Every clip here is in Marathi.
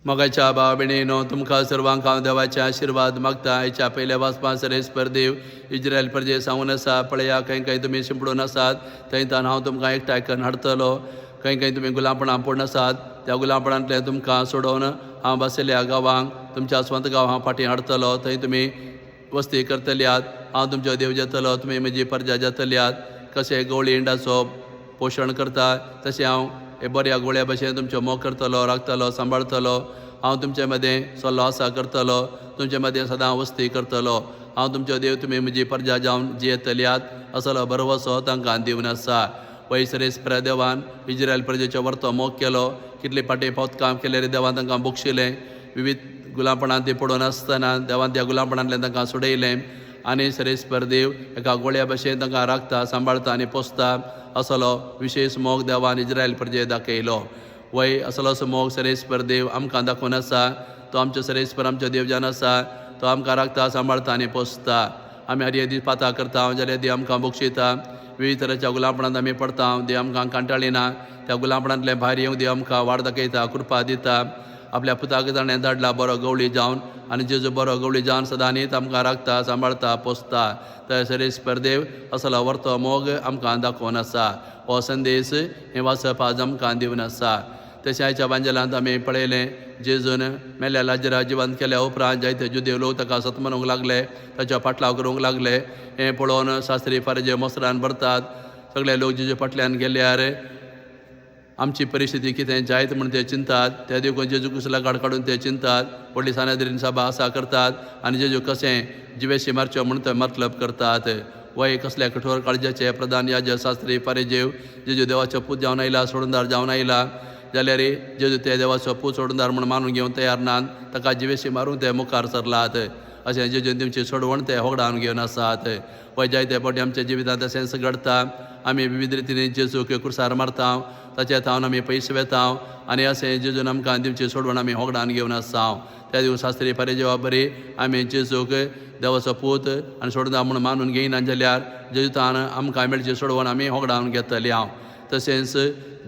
मोगाच्या भाव भयणीनो तुमकां सर्वांक हांव देवाचे आशिर्वाद मागता. आयच्या पयल्या वाचपा सरेस्पर देव इज्रायल प्रजे सांगून आसा, पळया खंय तुमी शिंपडून आसात थंयच्यान हांव तुमकां एकठांय करून हाडटलो. खंय तुमी गुलामपणां पडून आसात त्या गुलामपणांतले तुमकां सोडोवन हांव बसयल्या गांवांक तुमच्या स्वंत गांव हांव फाटीं हाडटलो. थंय तुमी वस्ती करतल्यात, हांव तुमचो देव जातलो, तुमी म्हजी प्रजा जातल्यात. कशें गवळी इंडाचो पोशण करता तशें हांव हे बऱ्या गोळ्या भशेन तुमचो मोग करतलो, राखतलो, सांबाळटलो. हांव तुमचे मदें सल्लो आसा करतलो, तुमचे मदें सदां वस्ती करतलो. हांव तुमचो देव, तुमी म्हजी प्रजा जावन जियेतल्यात असलो भरवसो तांकां दिवन आसा. वैसरेस्पर देवान इज्रायल प्रजेचो व्हरतो मोग केलो. कितले फाटी फावत काम केले रे देवान तांकां बक्षिलें. विविध गुलामपणांत ते पडून आसतना देवान त्या गुलामपणांतल्यान तांकां सोडयलें. आनी सरेस्पर देव एका गोळ्या भशेन तांकां राखता, सांबाळता आनी पोसता असलो विशेश मोग देवान इज्रायल प्रजे दाखयलो. वय असलोसो मोग सरेस्पर देव आमकां दाखोवन आसा. तो आमचो सरेस्पर आमचो देव जावन आसा. तो आमकां राखता, सांबाळता आनी पोसता. आमी हर दीस पातां करता जाल्यार देव आमकां बक्षिता. विविध तरेच्या गुलामपणांत आमी पडटा, देव आमकां कांटाळिना. त्या गुलामपणांतले भायर येवंक देव आमकां वाड दाखयता, कृपा दिता. आपल्या पुताक ताणें धाडला बरो गवळी जावन, आनी जेजू बरो गवळी जावन सदां न्हीद आमकां राखता, सांबाळता, पोसता. तर सरेस्पर देव असलो व्हरतो मोग आमकां दाखोवन आसा. हो संदेश हें वाचप आज आमकां दिवन आसा. तशें आयच्या बांजलांत आमी पळयलें, जेजून मेल्ल्या लाजरा जिवंत केल्या उपरांत जायते जुदेव लोक ताका सतमनूंक लागले, ताचो फाटलाव करूंक लागले. हें पळोवन शास्त्री फर्जे मोसरान भरतात. सगळे लोक जेजू फाटल्यान गेल्यार आमची परिस्थिती कितें जायत म्हूण ते चिंतात. त्या देखून जेजू कुसला काडून ते चिंतात. व्हडली सानेद्रीन सभा आसा करतात आनी जेजू कशें जिवेशी मारच्यो म्हूण ते मतलब करतात. वय कसल्या कठोर काळजाचे प्रधान याजक शास्त्री फारिजेव जेजू देवाचो पूत जावन आयला, सोडूनदार जावन आयला जाल्यार जेजू ते देवाचो पूत सोडूनदार म्हूण मानून घेवंक तयार नात. ताका जिवेशी मारूंक ते मुखार सरलात. अशें जेजून तुमची सोडवण ते होगडावन घेवन आसात. वय जायते फावटी आमच्या जिवितांत अशेंच घडटा. आमी विविध रितीनी जेजूक कुर्सार मारता, ताचे थावन आमी पयस वेता आनी अशें जेजून आमकां दिवची सोडवण आमी होगडावन घेवन आसा. त्या दिवस शास्त्री फारिजेवा बरी आमी जेजूक देवाचो पूत आनी सोडूनदार म्हूण मानून घेयना जाल्यार जेजूतान आमकां मेळची सोडवण आमी होगडावन घेतली. तशेंच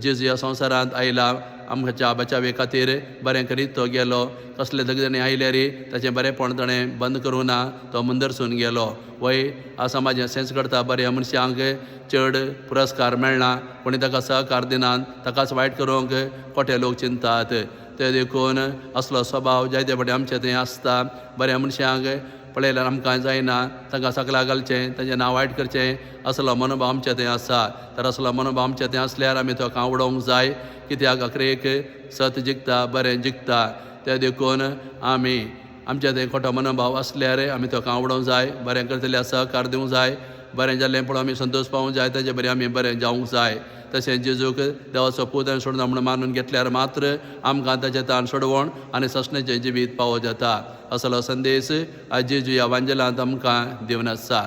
जेजू ह्या संवसारांत आयला आमच्या बचावे खातीर बरें करीत तो गेलो. कसले झगजणी आयले रे ताचें बरेंपण ताणें बंद करूं ना, तो मुंदरसून गेलो. वय आ समाजांत सेंस करता, बऱ्या मनशांक चड पुरस्कार मेळना, कोणी ताका सहकार दिनात, ताकाच वायट करूंक खोटे लोक चिंतात. ते देखून असलो स्वभाव जायते फावटी आमचे थंय आसता. बऱ्या मनशांक पळयल्यार आमकां जायना, तांकां सकला घालचें, ताचें नांव वायट करचें असलो मनोभाव आमचे थंय आसा. तर असलो मनोभाव आमचे थंय आसल्यार आमी तो उडोवंक जाय. कित्याक अकरेक सत जिखता, बरें जिखता. ते देखून आमी आमचे थंय खोटो मनोभाव आसल्यार आमी तो उडोवंक जाय. बरें करतल्यार सहकार दिवंक जाय. बरें जाल्लें पळोवन आमी संतोश पावूंक जाय, ताचे बरें आमी बरें जावंक जाय. तशें जेजूक देवाचो पूत आनी सोडून म्हूण मानून घेतल्यार मात्र आमकां ताचे तान सोडवण आनी ससणेचें जिवीत पावो जाता. असलो संदेश आज जेजू ह्या वांजलांत आमकां दिवन आसा.